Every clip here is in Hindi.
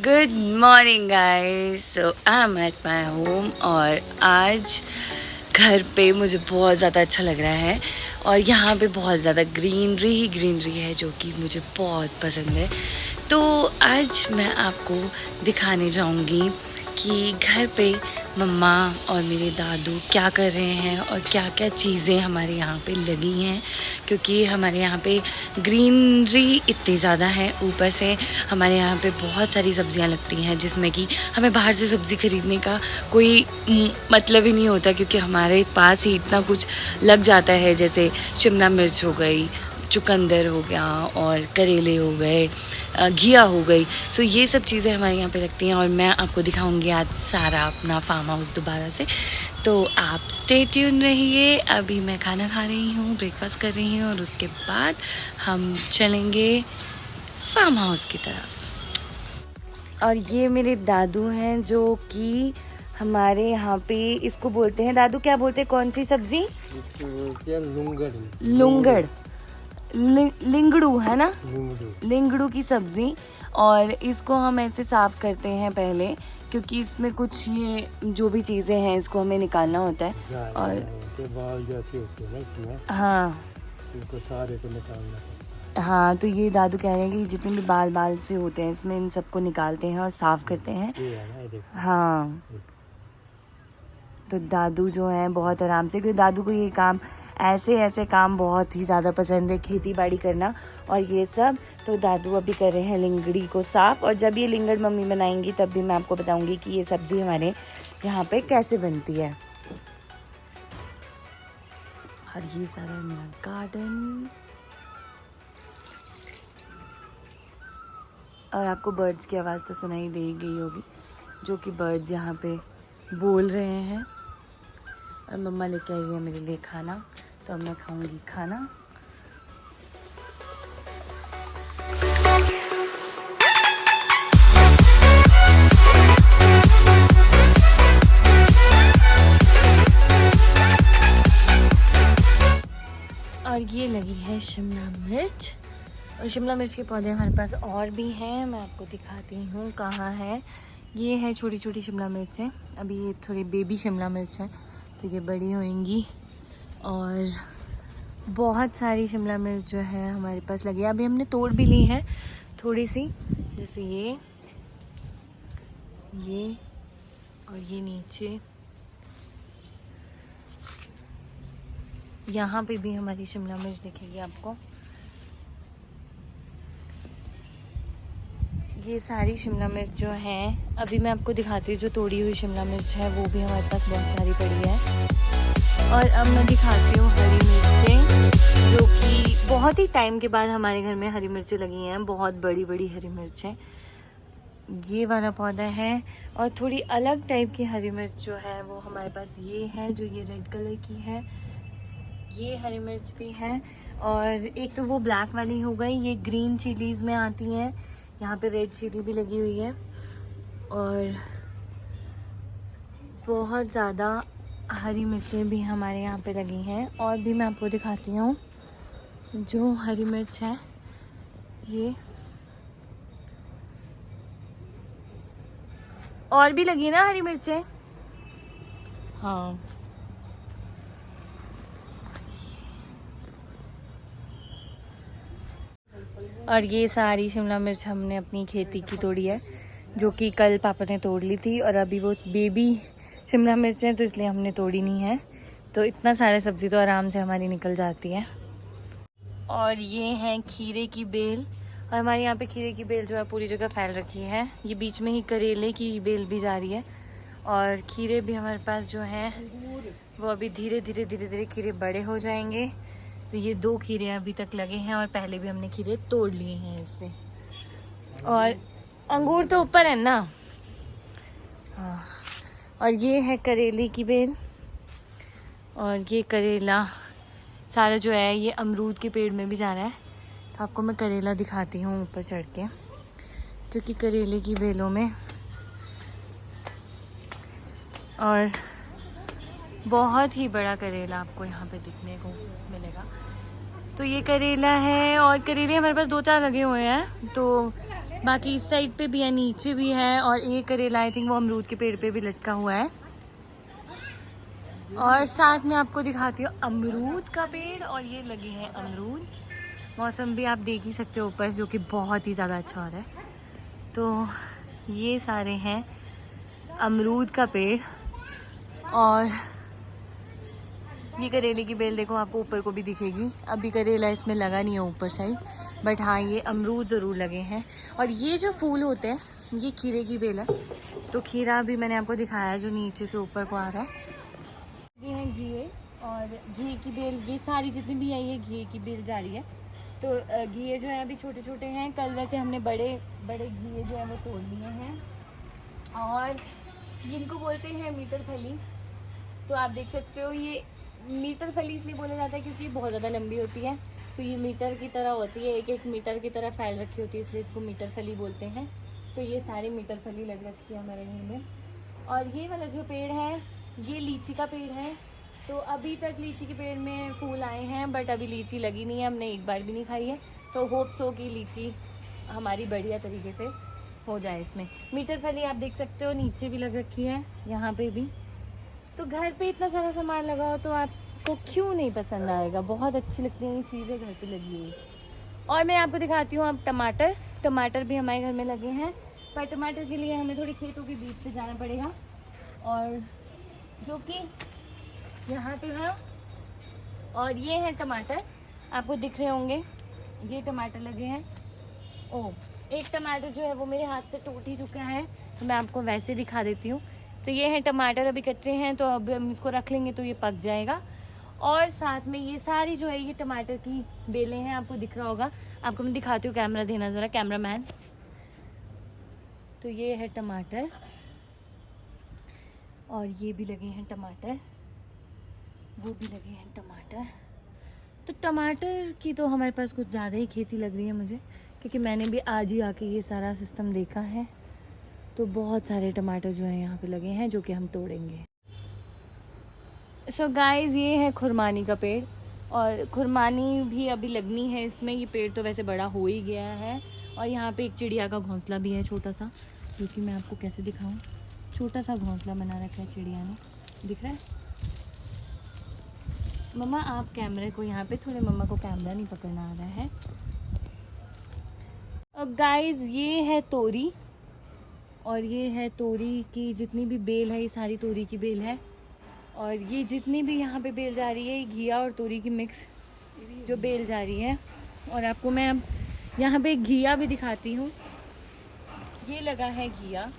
Good morning guys. So I am at my home और आज घर पे मुझे बहुत ज़्यादा अच्छा लग रहा है और यहाँ पे बहुत ज़्यादा ग्रीनरी ही ग्रीनरी है जो कि मुझे बहुत पसंद है। तो आज मैं आपको दिखाने जाऊँगी कि घर पे मम्मा और मेरे दादू क्या कर रहे हैं और क्या क्या चीज़ें हमारे यहाँ पे लगी हैं, क्योंकि हमारे यहाँ पे ग्रीनरी इतनी ज़्यादा है। ऊपर से हमारे यहाँ पे बहुत सारी सब्जियाँ लगती हैं जिसमें कि हमें बाहर से सब्ज़ी खरीदने का कोई मतलब ही नहीं होता, क्योंकि हमारे पास ही इतना कुछ लग जाता है। जैसे शिमला मिर्च हो गई, चुकंदर हो गया और करेले हो गए, घिया हो गई। सो ये सब चीज़ें हमारे यहाँ पे लगती हैं और मैं आपको दिखाऊंगी आज सारा अपना फार्म हाउस दोबारा से। तो आप स्टे ट्यून रहिए। अभी मैं खाना खा रही हूँ, ब्रेकफास्ट कर रही हूँ और उसके बाद हम चलेंगे फार्म हाउस की तरफ। और ये मेरे दादू हैं जो कि हमारे यहाँ पे इसको बोलते हैं, दादू क्या बोलते हैं, कौन सी सब्जी? लुंगड़, लिंगड़ू है ना, लिंगड़ू की सब्जी। और इसको हम ऐसे साफ करते हैं पहले, क्योंकि इसमें कुछ ये जो भी चीज़ें हैं इसको हमें निकालना होता है। और बाल जैसे होते हैं ना इसमें, हाँ इनको सारे को निकालना। हाँ, तो ये दादू कह रहे हैं कि जितने भी बाल से होते हैं इसमें इन सबको निकालते हैं और साफ करते हैं। हाँ, तो दादू जो हैं बहुत आराम से, क्योंकि दादू को ये काम ऐसे काम बहुत ही ज़्यादा पसंद है, खेती बाड़ी करना और ये सब। तो दादू अभी कर रहे हैं लिंगड़ी को साफ़, और जब ये लिंगड़ मम्मी बनाएंगी तब भी मैं आपको बताऊंगी कि ये सब्ज़ी हमारे यहाँ पे कैसे बनती है। और ये सारा मेरा गार्डन, और आपको बर्ड्स की आवाज़ तो सुनाई दे गई होगी, जो कि बर्ड्स यहाँ पे बोल रहे हैं। और मम्मा लेके आई है मेरे लिए खाना, तो अब मैं खाऊंगी खाना। और ये लगी है शिमला मिर्च, और शिमला मिर्च के पौधे हमारे पास और भी हैं, मैं आपको दिखाती हूँ कहाँ है। ये है छोटी छोटी शिमला मिर्च है, अभी ये थोड़ी बेबी शिमला मिर्च है, तो ये बड़ी होंगी। और बहुत सारी शिमला मिर्च जो है हमारे पास लगी है, अभी हमने तोड़ भी ली है थोड़ी सी, जैसे ये और ये नीचे यहाँ पे भी हमारी शिमला मिर्च दिखेगी आपको। ये सारी शिमला मिर्च जो है अभी मैं आपको दिखाती हूँ, जो तोड़ी हुई शिमला मिर्च है वो भी हमारे पास बहुत सारी पड़ी है। और अब मैं दिखाती हूँ हरी मिर्चें, जो कि बहुत ही टाइम के बाद हमारे घर में हरी मिर्चें लगी हैं, बहुत बड़ी बड़ी हरी मिर्चें। ये वाला पौधा है, और थोड़ी अलग टाइप की हरी मिर्च जो है वो हमारे पास ये है, जो ये रेड कलर की है। ये हरी मिर्च भी है, और एक तो वो ब्लैक वाली हो गई, ये ग्रीन चिलीज़ में आती हैं। यहाँ पे रेड चिली भी लगी हुई है, और बहुत ज़्यादा हरी मिर्चें भी हमारे यहाँ पे लगी हैं। और भी मैं आपको दिखाती हूँ, जो हरी मिर्च है ये और भी लगी ना हरी मिर्चें। हाँ, और ये सारी शिमला मिर्च हमने अपनी खेती की तोड़ी है, जो कि कल पापा ने तोड़ ली थी, और अभी वो बेबी शिमला मिर्च है तो इसलिए हमने तोड़ी नहीं है। तो इतना सारा सब्ज़ी तो आराम से हमारी निकल जाती है। और ये है खीरे की बेल, और हमारे यहाँ पे खीरे की बेल जो है पूरी जगह फैल रखी है। ये बीच में ही करेले की बेल भी जा रही है, और खीरे भी हमारे पास जो हैं वो अभी धीरे धीरे खीरे बड़े हो जाएंगे। तो ये 2 खीरे अभी तक लगे हैं, और पहले भी हमने खीरे तोड़ लिए हैं इससे। और अंगूर तो ऊपर है ना। हाँ, और ये है करेले की बेल, और ये करेला सारा जो है ये अमरूद के पेड़ में भी जा रहा है। तो आपको मैं करेला दिखाती हूँ ऊपर चढ़ के, क्योंकि करेले की बेलों में और बहुत ही बड़ा करेला आपको यहाँ पे दिखने को मिलेगा। तो ये करेला है, और करेले हमारे पास 2-4 लगे हुए हैं, तो बाकी इस साइड पे भी है, नीचे भी है, और एक करेला आई थिंक वो अमरूद के पेड़ पे भी लटका हुआ है। और साथ में आपको दिखाती हूँ अमरूद का पेड़, और ये लगे हैं अमरूद। मौसम भी आप देख ही सकते हो ऊपर, जो कि बहुत ही ज़्यादा अच्छा हो रहा है। तो ये सारे हैं अमरूद का पेड़, और ये करेले की बेल देखो आपको ऊपर को भी दिखेगी। अभी करेला इसमें लगा नहीं है ऊपर साइड, बट हाँ ये अमरूद ज़रूर लगे हैं। और ये जो फूल होते हैं ये खीरे की बेल है, तो खीरा भी मैंने आपको दिखाया जो नीचे से ऊपर को आ रहा है। ये है घिए, और घी की बेल, ये सारी जितनी भी है ये घी की बेल जा रही है। तो घिए जो है अभी छोटे छोटे हैं। कल वैसे हमने बड़े बड़े घिए जो है वो तोड़ लिए हैं, और जिनको बोलते हैं मीटर फली। तो आप देख सकते हो ये मीटर फली इसलिए बोला जाता है क्योंकि बहुत ज़्यादा लंबी होती है, तो ये मीटर की तरह होती है, एक एक मीटर की तरह फैल रखी होती है, इसलिए इसको मीटर फली बोलते हैं। तो ये सारी मीटर फली लग रखी है हमारे घर में। और ये वाला जो पेड़ है ये लीची का पेड़ है। तो अभी तक लीची के पेड़ में फूल आए हैं, बट अभी लीची लगी नहीं है, हमने एक बार भी नहीं खाई है। तो होप्स हो कि लीची हमारी बढ़िया तरीके से हो जाए इसमें। मीटर फली आप देख सकते हो नीचे भी लग रखी है, यहाँ पे भी। तो घर पे इतना सारा सामान लगा हो तो आपको क्यों नहीं पसंद आएगा, बहुत अच्छी लगती हैं ये चीज़ें घर पे लगी हुई। और मैं आपको दिखाती हूँ अब टमाटर। टमाटर भी हमारे घर में लगे हैं, पर टमाटर के लिए हमें थोड़ी खेतों के बीच से जाना पड़ेगा, और जो कि यहाँ पे है। और ये है टमाटर, आपको दिख रहे होंगे, ये टमाटर लगे हैं। ओह, एक टमाटर जो है वो मेरे हाथ से टूट ही चुका है, तो मैं आपको वैसे दिखा देती हूँ। तो ये है टमाटर, अभी कच्चे हैं, तो अब हम इसको रख लेंगे तो ये पक जाएगा। और साथ में ये सारी जो है ये टमाटर की बेलें हैं, आपको दिख रहा होगा। आपको मैं दिखाती हूँ, कैमरा देना ज़रा, कैमरामैन। तो ये है टमाटर, और ये भी लगे हैं टमाटर, वो भी लगे हैं टमाटर। तो टमाटर की तो हमारे पास कुछ ज़्यादा ही खेती लग रही है मुझे, क्योंकि मैंने भी आज ही आके ये सारा सिस्टम देखा है। तो बहुत सारे टमाटर जो हैं यहाँ पे लगे हैं, जो कि हम तोड़ेंगे। सो गाइस, ये है खुरमानी का पेड़, और खुरमानी भी अभी लगनी है इसमें। ये पेड़ तो वैसे बड़ा हो ही गया है। और यहाँ पे एक चिड़िया का घोंसला भी है छोटा सा, जो कि मैं आपको कैसे दिखाऊं। छोटा सा घोंसला बना रखा है चिड़िया ने, दिख रहा है। मम्मा आप कैमरे को यहाँ पे थोड़े, मम्मा को कैमरा नहीं पकड़ना आ रहा है। अब गाइस, ये है तोरी, और ये है तोरी की जितनी भी बेल है, ये सारी तोरी की बेल है। और ये जितनी भी यहाँ पे बेल जा रही है, ये घिया और तोरी की मिक्स जो बेल जा रही है। और आपको मैं अब यहाँ पे घिया भी दिखाती हूँ, ये लगा है घिया।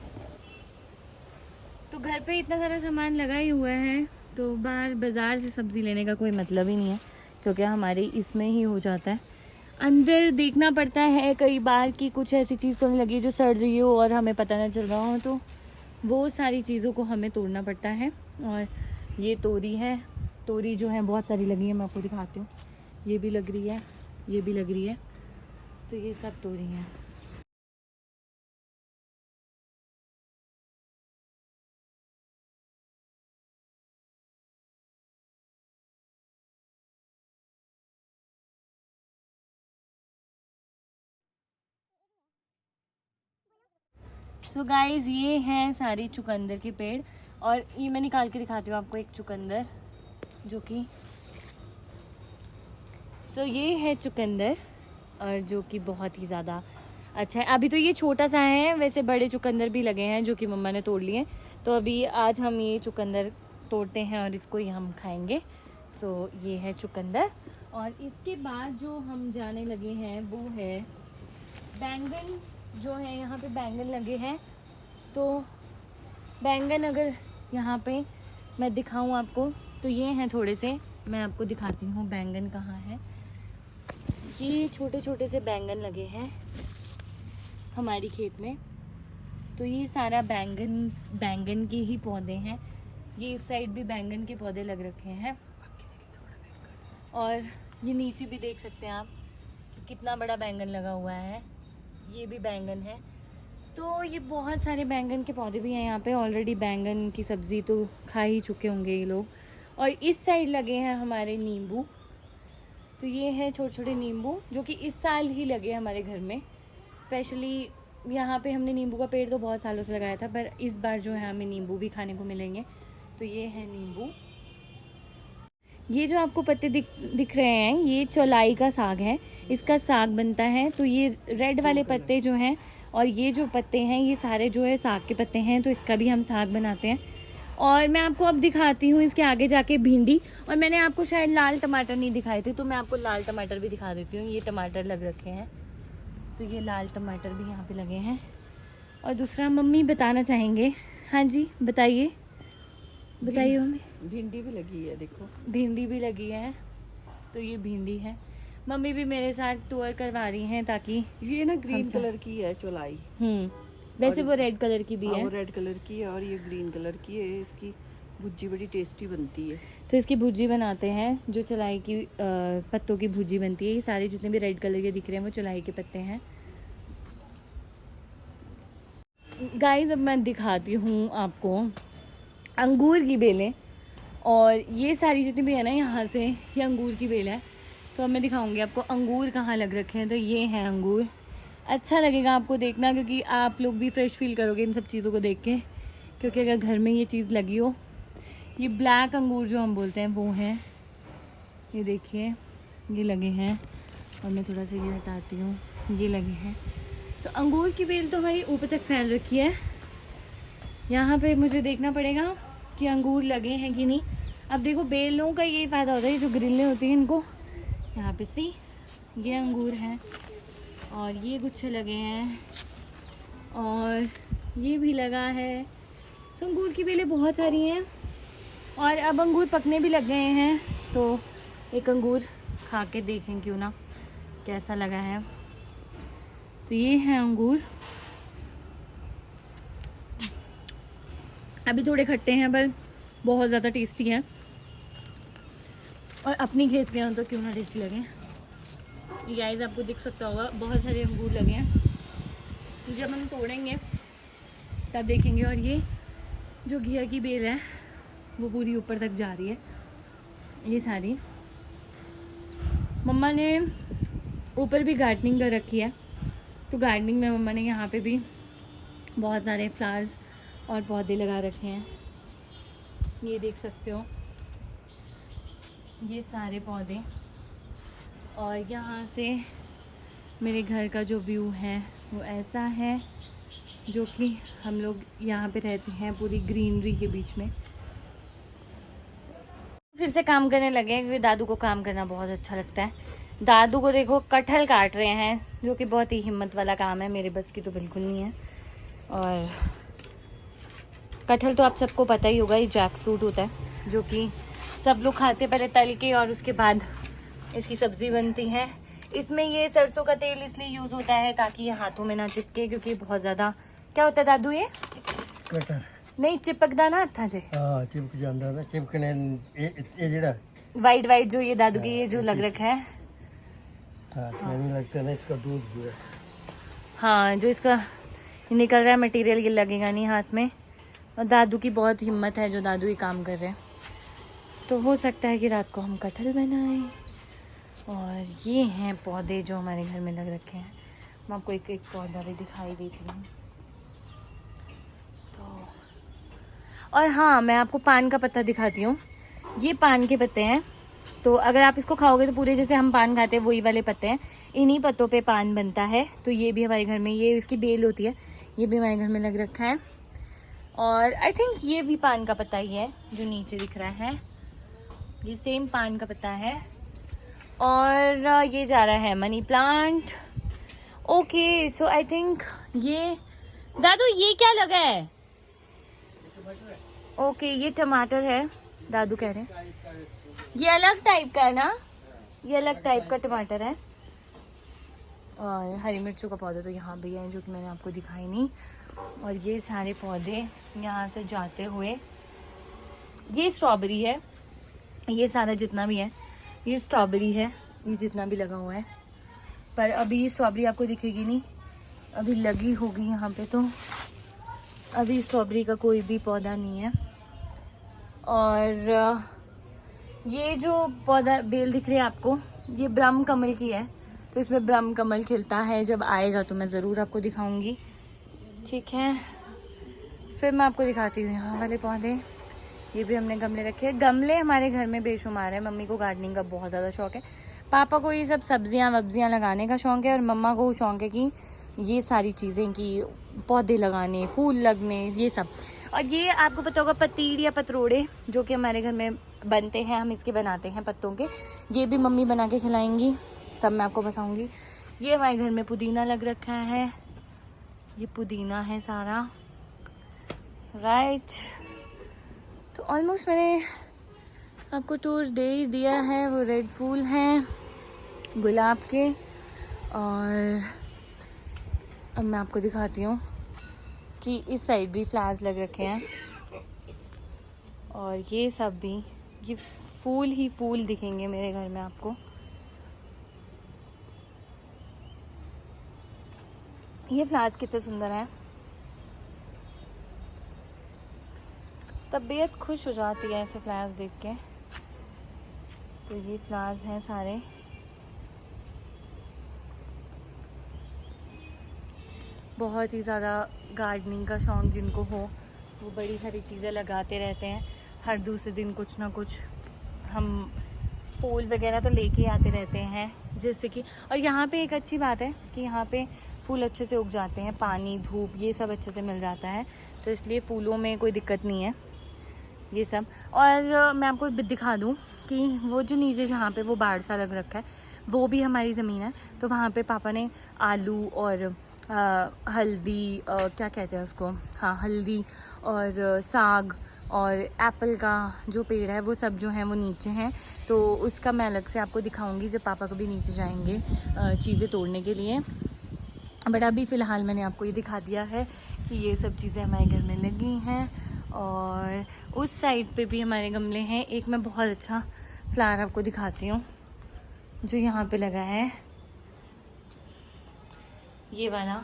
तो घर पे इतना सारा सामान लगा ही हुआ है, तो बाहर बाज़ार से सब्ज़ी लेने का कोई मतलब ही नहीं है, क्योंकि हमारे इसमें ही हो जाता है। अंदर देखना पड़ता है कई बार कि कुछ ऐसी चीज़ तो नहीं लगी जो सड़ रही हो और हमें पता ना चल रहा हो, तो वो सारी चीज़ों को हमें तोड़ना पड़ता है। और ये तोरी है, तोरी जो है बहुत सारी लगी है, मैं आपको दिखाती हूँ। ये भी लग रही है, ये भी लग रही है, तो ये सब तोरी हैं। तो गाइज़, ये हैं सारे चुकंदर के पेड़, और ये मैं निकाल के दिखाती हूँ आपको एक चुकंदर, जो कि ये है चुकंदर, और जो कि बहुत ही ज़्यादा अच्छा है। अभी तो ये छोटा सा है, वैसे बड़े चुकंदर भी लगे हैं जो कि मम्मा ने तोड़ लिए। तो अभी आज हम ये चुकंदर तोड़ते हैं और इसको ही हम खाएंगे। तो ये है चुकंदर, और इसके बाद जो हम जाने लगे हैं वो है बैंगन। जो है यहाँ पे बैंगन लगे हैं, तो बैंगन अगर यहाँ पे मैं दिखाऊं आपको, तो ये हैं थोड़े से, मैं आपको दिखाती हूँ बैंगन कहाँ है। ये छोटे छोटे से बैंगन लगे हैं हमारी खेत में। तो ये सारा बैंगन के ही पौधे हैं। ये इस साइड भी बैंगन के पौधे लग रखे हैं, और ये नीचे भी देख सकते हैं आप कि कितना बड़ा बैंगन लगा हुआ है। ये भी बैंगन है। तो ये बहुत सारे बैंगन के पौधे भी हैं यहाँ पे। ऑलरेडी बैंगन की सब्ज़ी तो खा ही चुके होंगे ये लोग। और इस साइड लगे हैं हमारे नींबू। तो ये है छोटे छोटे नींबू, जो कि इस साल ही लगे हमारे घर में। स्पेशली यहाँ पे हमने नींबू का पेड़ तो बहुत सालों से लगाया था, पर इस बार जो है हमें नींबू भी खाने को मिलेंगे। तो ये है नींबू। ये जो आपको पत्ते दिख रहे हैं, ये चौलाई का साग है, इसका साग बनता है। तो ये रेड वाले पत्ते जो हैं और ये जो पत्ते हैं, ये सारे जो है साग के पत्ते हैं, तो इसका भी हम साग बनाते हैं। और मैं आपको अब दिखाती हूँ इसके आगे जाके भिंडी। और मैंने आपको शायद लाल टमाटर नहीं दिखाए थे, तो मैं आपको लाल टमाटर भी दिखा देती हूँ। ये टमाटर लग रखे हैं, तो ये लाल टमाटर भी यहाँ पे लगे हैं। और दूसरा मम्मी बताना चाहेंगे। हाँ जी बताइए, बताइए मम्मी। भिंडी भी लगी है, देखो भिंडी भी लगी है, तो ये भिंडी है। मम्मी भी मेरे साथ टूर करवा रही हैं ताकि ये ना ग्रीन कलर की है चौलाई। वैसे वो रेड कलर की भी है। वो रेड कलर की है और ये ग्रीन कलर की है। इसकी भुजी बड़ी टेस्टी बनती है। तो इसकी भुजी बनाते हैं, जो चौलाई की पत्तों की भुजी बनती है। ये सारे जितने भी रेड कलर के दिख रहे हैं वो चौलाई के पत्ते हैं। गाइस अब मैं दिखाती हूँ आपको अंगूर की बेलें। और ये सारी जितनी भी है ना यहाँ से, ये अंगूर की बेल है। तो अब मैं दिखाऊंगी आपको अंगूर कहाँ लग रखे हैं। तो ये हैं अंगूर। अच्छा लगेगा आपको देखना, क्योंकि आप लोग भी फ्रेश फील करोगे इन सब चीज़ों को देख के। क्योंकि अगर घर में ये चीज़ लगी हो, ये ब्लैक अंगूर जो हम बोलते हैं वो हैं। ये देखिए ये लगे हैं। और मैं थोड़ा सा ये हटाती हूँ, ये लगे हैं। तो अंगूर की बेल तो हमारी ऊपर तक फैल रखी है। यहाँ पे मुझे देखना पड़ेगा कि अंगूर लगे हैं कि नहीं। अब देखो बेलों का ये फ़ायदा होता है, जो ग्रिलें होती हैं इनको यहाँ पे सी, ये अंगूर हैं और ये गुच्छे लगे हैं और ये भी लगा है। तो अंगूर की बेलें बहुत सारी हैं। और अब अंगूर पकने भी लग गए हैं, तो एक अंगूर खा के देखें क्यों ना कैसा लगा है। तो ये है अंगूर। अभी थोड़े खट्टे हैं पर बहुत ज़्यादा टेस्टी हैं। और अपनी खेत के हैं तो क्यों ना टेस्टी लगे। ये गाइस आपको दिख सकता होगा बहुत सारे अंगूर लगे हैं। तो जब हम तोड़ेंगे तब देखेंगे। और ये जो घिया की बेल है वो पूरी ऊपर तक जा रही है, ये सारी। मम्मा ने ऊपर भी गार्डनिंग कर रखी है। तो गार्डनिंग में मम्मा ने यहाँ पे भी बहुत सारे फ्लावर्स और पौधे लगा रखे हैं। ये देख सकते हो ये सारे पौधे। और यहाँ से मेरे घर का जो व्यू है वो ऐसा है, जो कि हम लोग यहाँ पे रहते हैं पूरी ग्रीनरी के बीच में। फिर से काम करने लगे हैं, क्योंकि दादू को काम करना बहुत अच्छा लगता है। दादू को देखो कटहल काट रहे हैं, जो कि बहुत ही हिम्मत वाला काम है, मेरे बस की तो बिल्कुल नहीं है। और कटहल तो आप सबको पता ही होगा, ये जैक फ्रूट होता है जो कि सब लोग खाते हैं पहले तल के, और उसके बाद इसकी सब्ज़ी बनती है। इसमें ये सरसों का तेल इसलिए यूज़ होता है ताकि ये हाथों में ना चिपके, क्योंकि बहुत ज़्यादा क्या होता है दादू ये कटर नहीं चिपकदा ना हत्था से। हाँ चिपक जाता है ना, चिपकने ये जेड़ा वाइट वाइट जो ये दादू की ये जो लग रखा है, हाँ नहीं लगता है ना इसका दूध पूरा। हाँ जो इसका निकल रहा है मटेरियल, ये लगेगा नहीं हाथ में। और दादू की बहुत हिम्मत है जो दादू ये काम कर रहे हैं। तो हो सकता है कि रात को हम कटहल बनाएं। और ये हैं पौधे जो हमारे घर में लग रखे हैं। मैं आपको एक एक पौधा भी दिखाई देती हूँ। तो और हाँ मैं आपको पान का पत्ता दिखाती हूँ। ये पान के पत्ते हैं। तो अगर आप इसको खाओगे तो पूरे जैसे हम पान खाते हैं वही वाले पत्ते हैं। इन्हीं पत्तों पे पान बनता है। तो ये भी हमारे घर में, ये इसकी बेल होती है, ये भी हमारे घर में लग रखा है। और आई थिंक ये भी पान का पत्ता ही है जो नीचे दिख रहा है, ये सेम पान का पत्ता है। और ये जा रहा है money plant. Okay so I think ये दादू ये क्या लगा है? ओके ये टमाटर है, दादू कह रहे हैं ये अलग टाइप का है ना, ये अलग टाइप का टमाटर है। और हरी मिर्चों का पौधा तो यहाँ भी है जो कि मैंने आपको दिखाई नहीं। और ये सारे पौधे यहाँ से जाते हुए, ये स्ट्रॉबेरी है, ये सारा जितना भी है ये स्ट्रॉबेरी है, ये जितना भी लगा हुआ है। पर अभी स्ट्रॉबेरी आपको दिखेगी नहीं, अभी लगी होगी यहाँ पे। तो अभी स्ट्रॉबेरी का कोई भी पौधा नहीं है। और ये जो पौधा बेल दिख रही है आपको, ये ब्रह्म कमल की है। तो इसमें ब्रह्म कमल खिलता है, जब आएगा तो मैं ज़रूर आपको दिखाऊंगी। ठीक है, फिर मैं आपको दिखाती हूँ यहाँ वाले पौधे। ये भी हमने गमले रखे हैं। गमले हमारे घर में बेशुमार है। मम्मी को गार्डनिंग का बहुत ज़्यादा शौक है, पापा को ये सब सब्जियाँ वब्जियाँ लगाने का शौक है, और मम्मा को शौक है कि ये सारी चीज़ें कि पौधे लगाने, फूल लगने, ये सब। और ये आपको पता होगा पतीड़ या पतरोड़े जो कि हमारे घर में बनते हैं, हम इसके बनाते हैं पत्तों के। ये भी मम्मी बना के खिलाएंगी, तब मैं आपको बताऊंगी। ये हमारे घर में पुदीना लग रखा है, ये पुदीना है सारा, राइट। तो ऑलमोस्ट मैंने आपको टूर दे ही दिया है। वो रेड फूल हैं गुलाब के, और अब मैं आपको दिखाती हूँ कि इस साइड भी फ्लावर्स लग रखे हैं, और ये सब भी, ये फूल ही फूल दिखेंगे मेरे घर में आपको। ये फ्लावर्स कितने सुंदर हैं, तबीयत खुश हो जाती है ऐसे फ्लावर्स देख के। तो ये फ्लावर्स हैं सारे। बहुत ही ज़्यादा गार्डनिंग का शौक़ जिनको हो वो बड़ी सारी चीज़ें लगाते रहते हैं। हर दूसरे दिन कुछ ना कुछ हम फूल वगैरह तो लेके आते रहते हैं, जैसे कि। और यहाँ पे एक अच्छी बात है कि यहाँ पे फूल अच्छे से उग जाते हैं, पानी धूप ये सब अच्छे से मिल जाता है, तो इसलिए फूलों में कोई दिक्कत नहीं है ये सब। और मैं आपको दिखा दूँ कि वो जो नीचे जहाँ पे वो बाड़ सा लग रखा है वो भी हमारी ज़मीन है। तो वहाँ पे पापा ने आलू और हल्दी, क्या कहते हैं उसको, हाँ हल्दी, और साग और एप्पल का जो पेड़ है वो सब जो है वो नीचे हैं। तो उसका मैं अलग से आपको दिखाऊंगी जब पापा कभी नीचे जाएंगे चीज़ें तोड़ने के लिए। बट अभी फ़िलहाल मैंने आपको ये दिखा दिया है कि ये सब चीज़ें हमारे घर में लगी हैं। और उस साइड पे भी हमारे गमले हैं। एक मैं बहुत अच्छा फ्लावर आपको दिखाती हूँ जो यहाँ पे लगा है, ये वाला।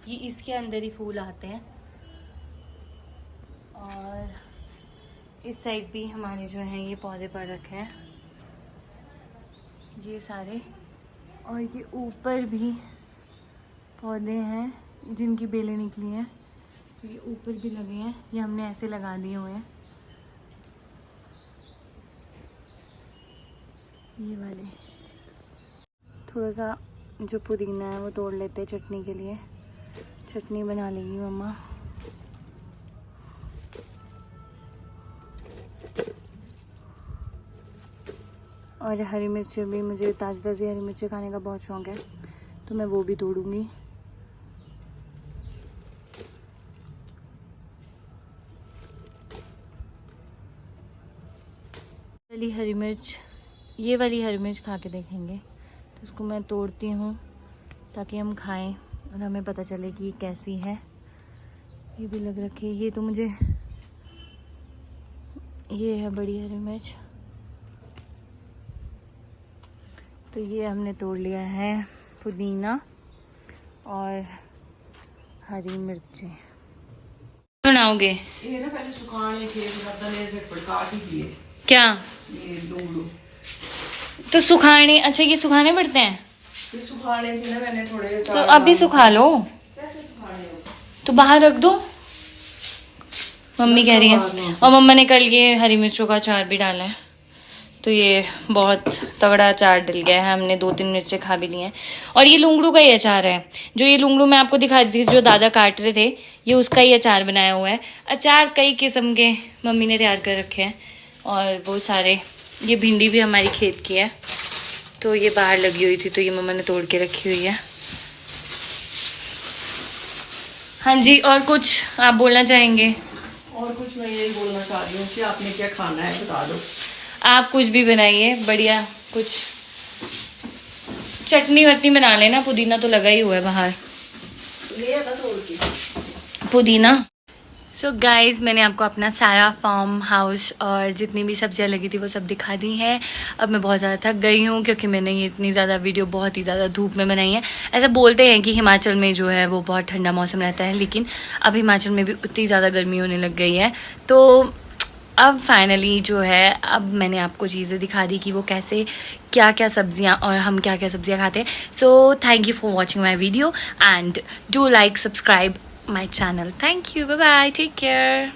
ये इसके अंदर ही फूल आते हैं। और इस साइड भी हमारे जो हैं ये पौधे पड़ रखे हैं ये सारे। और ये ऊपर भी पौधे हैं जिनकी बेलें निकली हैं, तो ये ऊपर भी लगे हैं। ये हमने ऐसे लगा दिए हुए हैं ये वाले। थोड़ा सा जो पुदीना है वो तोड़ लेते हैं चटनी के लिए, चटनी बना लेगी मम्मा। और हरी मिर्च भी, मुझे ताज़ी ताज़ी हरी मिर्च खाने का बहुत शौक़ है, तो मैं वो भी तोड़ूंगी। वाली हरी मिर्च, ये वाली हरी मिर्च खा के देखेंगे। तो उसको मैं तोड़ती हूँ ताकि हम खाएं और हमें पता चले कि ये कैसी है। ये भी लग रखी है। ये तो मुझे, ये है बड़ी हरी मिर्च। तो ये हमने तोड़ लिया है पुदीना और हरी मिर्चें। बनाओगे? ये ना पहले सुखाने थे, झटपट काट ही दिए। क्या? ये लूंगड़ू तो सुखाने, अच्छा ये सुखाने पड़ते हैं? ये सुखाने थे ना मैंने थोड़े। तो अभी सुखा लो। कैसे सुखाने हो? तो बाहर रख दो, मम्मी कह रही है। और मम्मा ने कल ये हरी मिर्चों का अचार भी डाला है, तो ये बहुत तगड़ा अचार डल गया है। हमने 2-3 मिर्चें खा भी ली हैं। और ये लुंगड़ू का ही अचार है, जो ये लुंगड़ू मैं आपको दिखा दी थी जो दादा काट रहे थे, ये उसका ही अचार बनाया हुआ है। अचार कई किस्म के मम्मी ने तैयार कर रखे हैं। और वो सारे, ये भिंडी भी हमारी खेत की है, तो ये बाहर लगी हुई थी तो ये मम्मा ने तोड़ के रखी हुई है। हाँ जी, और कुछ आप बोलना चाहेंगे? और कुछ मैं यही बोलना चाह रही हूँ कि आपने क्या खाना है बता दो। आप कुछ भी बनाइए, बढ़िया कुछ चटनी वटनी बना लेना। पुदीना तो लगा ही हुआ है बाहर, ले आता तोड़ के पुदीना। सो गाइज़, मैंने आपको अपना सारा फार्म हाउस और जितनी भी सब्जियां लगी थी वो सब दिखा दी हैं। अब मैं बहुत ज़्यादा थक गई हूँ क्योंकि मैंने ये इतनी ज़्यादा वीडियो बहुत ही ज़्यादा धूप में बनाई है। ऐसा बोलते हैं कि हिमाचल में जो है वो बहुत ठंडा मौसम रहता है, लेकिन अब हिमाचल में भी उतनी ज़्यादा गर्मी होने लग गई है। तो अब फाइनली जो है, अब मैंने आपको चीज़ें दिखा दी कि वो कैसे, क्या क्या सब्जियां और हम क्या क्या सब्जियां खाते हैं। So thank you for watching my video and do like, subscribe my channel. Thank you. Bye bye. Take care.